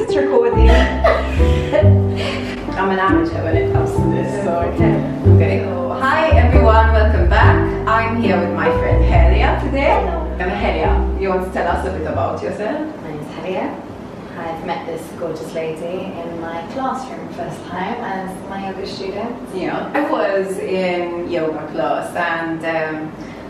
it's recording. I'm an amateur when it comes to this, so okay. So, hi everyone, welcome back. I'm here with my friend Helia today. And Helia, you want to tell us a bit about yourself? My name is Helia. I've met this gorgeous lady in my classroom first time as my yoga student. Yeah, I was in yoga class and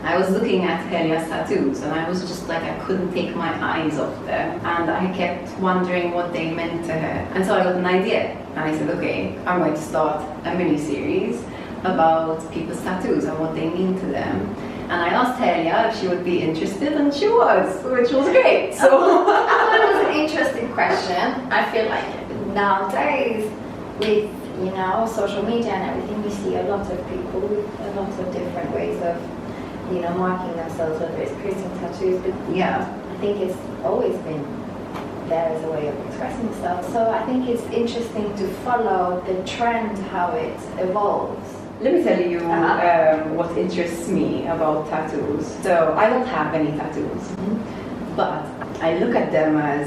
I was looking at Helia's tattoos and I was just like, I couldn't take my eyes off them, and I kept wondering what they meant to her. And so I got an idea and I said, okay, I'm going to start a mini-series about people's tattoos and what they mean to them. And I asked Helia if she would be interested, and she was, which was great. So That was an interesting question. I feel like nowadays with social media and everything, we see a lot of people with a lot of different ways of marking themselves, whether it's piercing, tattoos, but yeah, I think it's always been there as a way of expressing yourself. So I think it's interesting to follow the trend, how it evolves. let me tell you what interests me about tattoos. So I don't have any tattoos, but I look at them as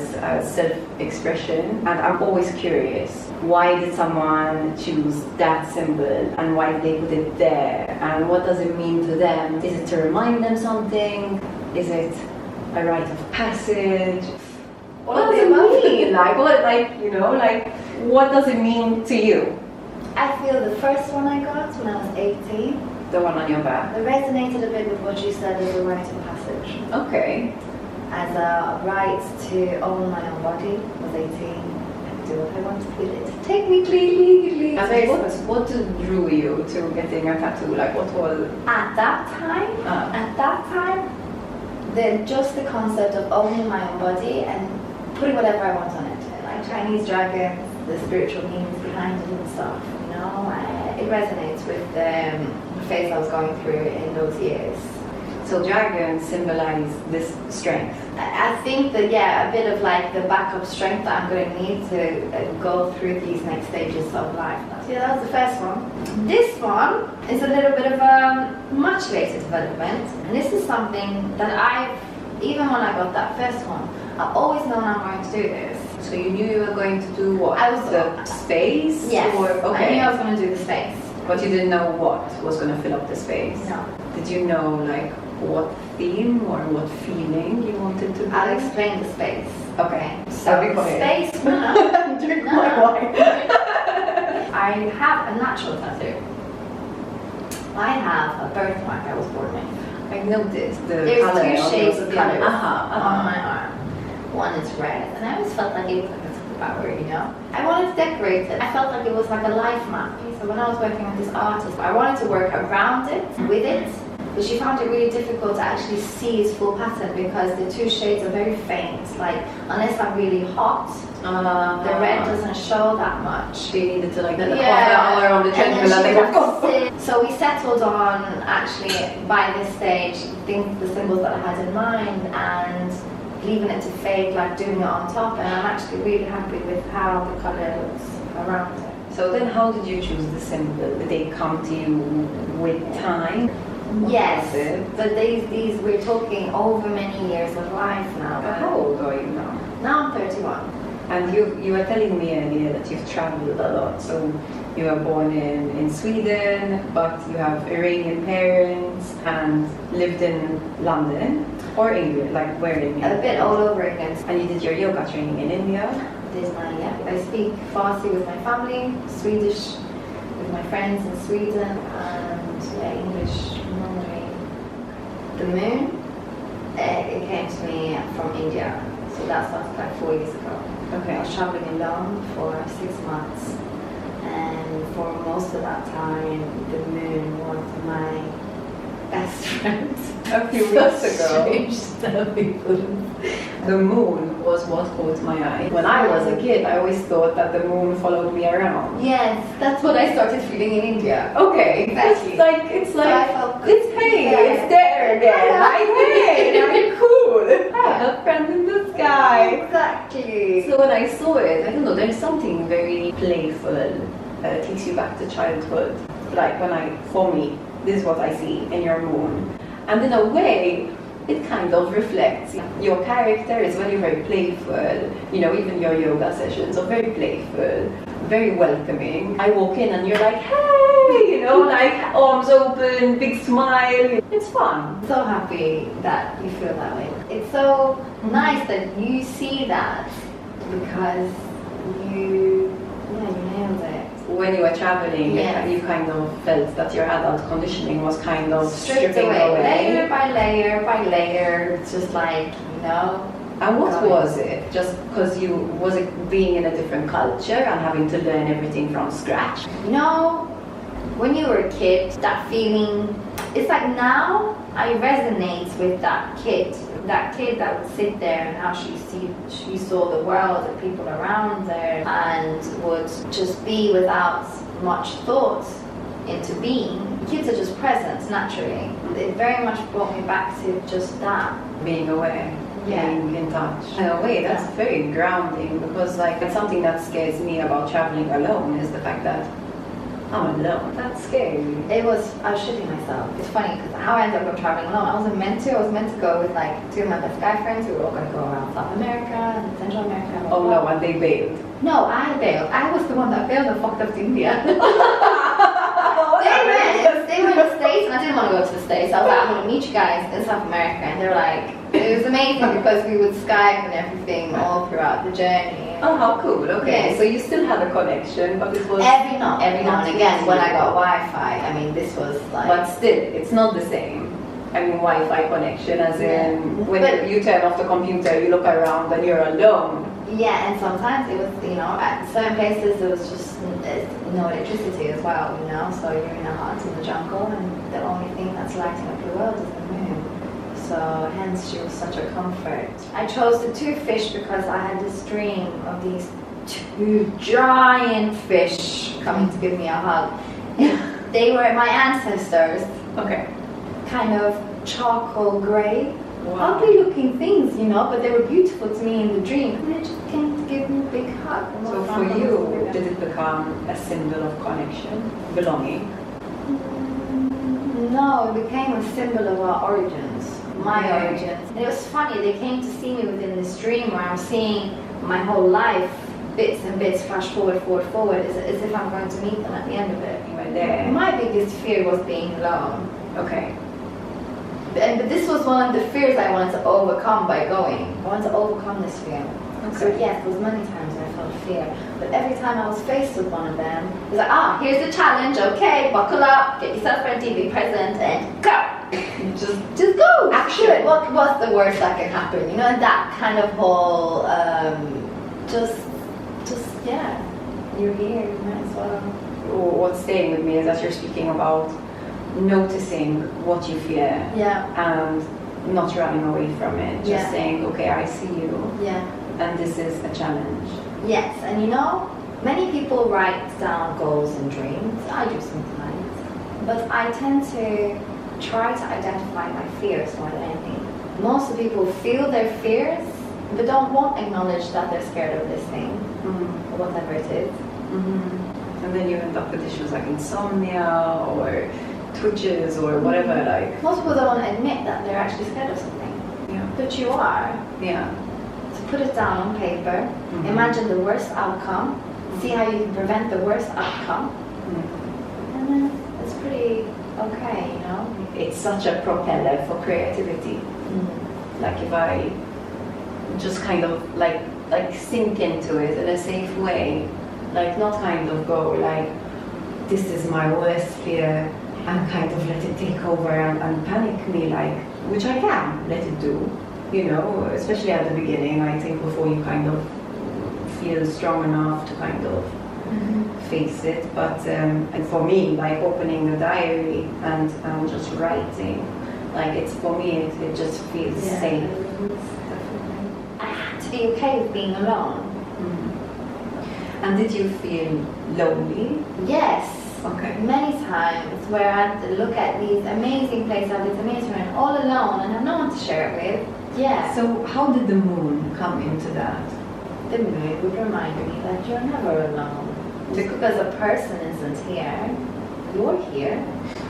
self-expression, and I'm always curious. Why did someone choose that symbol, and why did they put it there, and what does it mean to them? Is it to remind them something? Is it a rite of passage? What does it mean? What does it mean to you? I feel the first one I got when I was 18, The one on your back. it resonated a bit with what you said as a rite of passage. Okay. As a right to own my own body. I was 18, I could do what I wanted with it. Technically, legally. What drew you to getting a tattoo? Like, what was? At that time, just the concept of owning my own body and putting whatever I want on it. Like Chinese dragons, the spiritual meanings behind it and stuff. It resonates with the phase I was going through in those years. So dragons symbolize this strength. I think that, a bit of like the backup strength that I'm going to need to go through these next stages of life. So that was the first one. This one is a little bit of a much later development, and this is something that even when I got that first one, I've always known I'm going to do this. So you knew you were going to do what? I was the space? Yes, Okay. I knew I was going to do the space. But you didn't know what was going to fill up the space? No. Did you know like what theme or what feeling you wanted to do? I'll explain the space. Okay. So space, Drink my wine. I have a natural tattoo. I have a birthmark I was born with. I noticed the There's color two shades of color on my arm. One is red, and I always felt like it was like a superpower, I wanted to decorate it. I felt like it was like a life map. So when I was working with this artist, I wanted to work around it, with it, but she found it really difficult to actually see its full pattern because the two shades are very faint. Like, unless I'm really hot, the red doesn't show that much. They needed to like half an hour on the treadmill and they were gone. So we settled on, actually, by this stage, the symbols that I had in mind and leaving it to fade, like doing it on top, and I'm actually really happy with how the colour looks around it. So then how did you choose the symbol? Did they come to you with time? Yes, but these we're talking over many years of life now. How old are you now? Now I'm 31. And you were telling me earlier that you've traveled a lot. So you were born in Sweden, but you have Iranian parents and lived in London or England, like where in England? A bit all over England. And you did your yoga training in India? I speak Farsi with my family, Swedish with my friends in Sweden, and English normally. The moon, it came to me from India, so that started like 4 years ago. Okay. I was traveling alone for 6 months, and for most of that time, the moon was my best friend. A few weeks ago. The moon was what caught my eye. When I was a kid, I always thought that the moon followed me around. Yes, that's what I started feeling in India. Okay, Exactly. it's So I felt it's there again. Like, hey, very cool. A friend in the sky. Exactly. So when I saw it, I don't know, there's something very playful. Takes you back to childhood. Like for me, this is what I see in your moon. And in a way, it kind of reflects your character. It's very, very playful. You know, even your yoga sessions are very playful, very welcoming. I walk in and you're like, hey, you know, like arms open, big smile. It's fun. So happy that you feel that way. It's so nice that you see that because you nailed it. When you were traveling, Yes. you kind of felt that your adult conditioning was kind of Stripped stripping away. layer by layer by layer. It's just like, you know. And what Right. was it? Just because was it being in a different culture and having to learn everything from scratch? You know, when you were a kid, that feeling, it's like now I resonate with that kid that would sit there and how she saw the world, the people around her, and would just be without much thought into being. Kids are just present naturally. It very much brought me back to just that. Being aware, Yeah. being in touch. In a way, that's Yeah. very grounding because like it's something that scares me about traveling alone is the fact that I'm alone. That's scary. I was shitting myself. It's funny because how I ended up traveling alone. I wasn't meant to. I was meant to go with like two of my best guy friends. We were all going to go around South America and Central America. Oh no, and they bailed. No, I bailed. I was the one that bailed and fucked up to India. They went to the States and I didn't want to go to the States. I was like, I'm going to meet you guys in South America. And they were like, it was amazing because we would Skype and everything all throughout the journey. Oh, how cool. Okay, Yes. so you still had a connection, but it was... Every now and again, easy. when I got Wi-Fi, I mean, this was like... But still, it's not the same. I mean, Wi-Fi connection, as in when But- you turn off the computer, you look around and you're alone. Yeah, and sometimes it was, you know, at certain places there was just no electricity as well, you know, so you're in a hut in the jungle and the only thing that's lighting up your world is the moon. So hence she was such a comfort. I chose the two fish because I had this dream of these two giant fish coming to give me a hug. They were my ancestors, Okay. kind of charcoal grey. Wow. Ugly looking things, you know, but they were beautiful to me in the dream. And they just came to give me a big hug. So for you, did it become a symbol of connection, belonging? No, it became a symbol of our origins, my Okay. origins. And it was funny, they came to see me within this dream where I'm seeing my whole life, bits and bits, flash forward, as if I'm going to meet them at the end of it. You were there. My biggest fear was being alone. Okay. But this was one of the fears I wanted to overcome by going. I wanted to overcome this fear. So Okay. yes, there was many times when I felt fear. But every time I was faced with one of them, it was like, here's the challenge, okay, buckle up, get yourself ready, be present, and go! Just go! Action. What's the worst that can happen? You know, that kind of whole, yeah, you're here, you might as well. What's staying with me is that you're speaking about noticing what you fear Yeah, and not running away from it. Just Yeah. saying, okay, I see you, yeah. and this is a challenge. Yes, and you know, many people write down goals and dreams. I do sometimes. But I tend to try to identify my fears more than anything. Most of the people feel their fears, but won't acknowledge that they're scared of this thing, or whatever it is. And then you end up with issues like insomnia or twitches or whatever, like. Most people don't want to admit that they're actually scared of something. Yeah. But you are. Yeah. So put it down on paper, Mhm. imagine the worst outcome, see how you can prevent the worst outcome, and then it's pretty okay, you know? It's such a propeller for creativity. Like if I just kind of like sink into it in a safe way, like not kind of go like, this is my worst fear, and kind of let it take over and panic me, like, which I can let it do, you know, especially at the beginning, I think before you kind of feel strong enough to kind of face it. But and for me, like opening a diary and just writing, like it's for me, it just feels Yeah. safe. I had to be okay with being alone. And did you feel lonely? Yes. Okay. Many times where I had to look at these amazing places, these amazing men, all alone, and have no one to share it with. Yeah. So how did the moon come into that? The moon would remind me that you're never alone. Just because a person isn't here, you're here.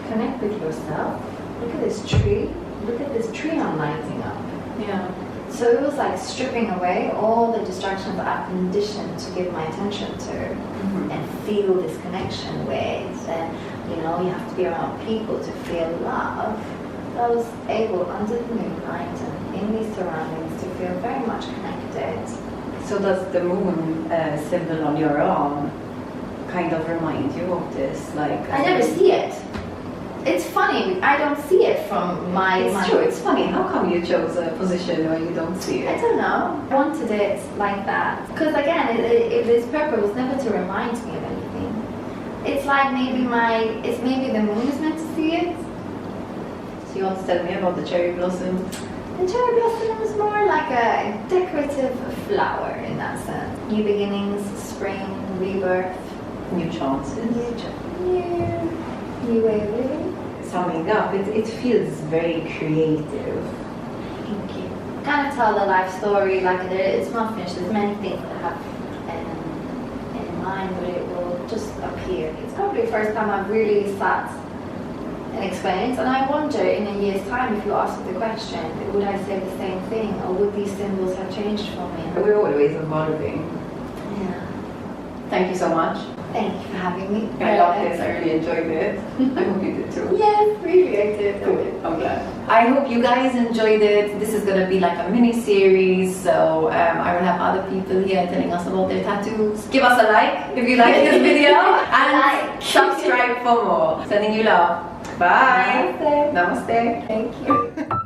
Connect with yourself. Look at this tree. look at this tree I'm lighting up. Yeah. So it was like stripping away all the distractions that I've conditioned to give my attention to and feel this connection with. And you know, you have to be around people to feel love. I was able, under the moonlight and in these surroundings, to feel very much connected. So does the moon symbol on your arm kind of remind you of this? Like I never see it. It's funny, I don't see it from my... It's true, it's funny. How come you chose a position where you don't see I it? don't know. I wanted it like that. Because again, its purpose was never to remind me of anything. It's like maybe the moon is meant to see it. So you want to tell me about the cherry blossom? The cherry blossom is more like a decorative flower in that sense. New beginnings, spring, rebirth. New chances. New way of living. Summing up, it feels very creative. Thank you. Kind of tell the life story, like it's not finished. There's many things that I have in mind, but it will just appear. It's probably the first time I've really sat and explained it, and I wonder in a year's time, if you ask me the question, would I say the same thing, or would these symbols have changed for me? We're always evolving. Yeah. Thank you so much. Thank you for having me. I loved this. I really enjoyed it. I hope you did too. Yes, really, I did. Cool. I'm glad. I hope you guys enjoyed it. This is going to be like a mini series, so I will have other people here telling us about their tattoos. Give us a like if you like this video and subscribe for more. Sending you love. Bye. Namaste. Namaste. Thank you.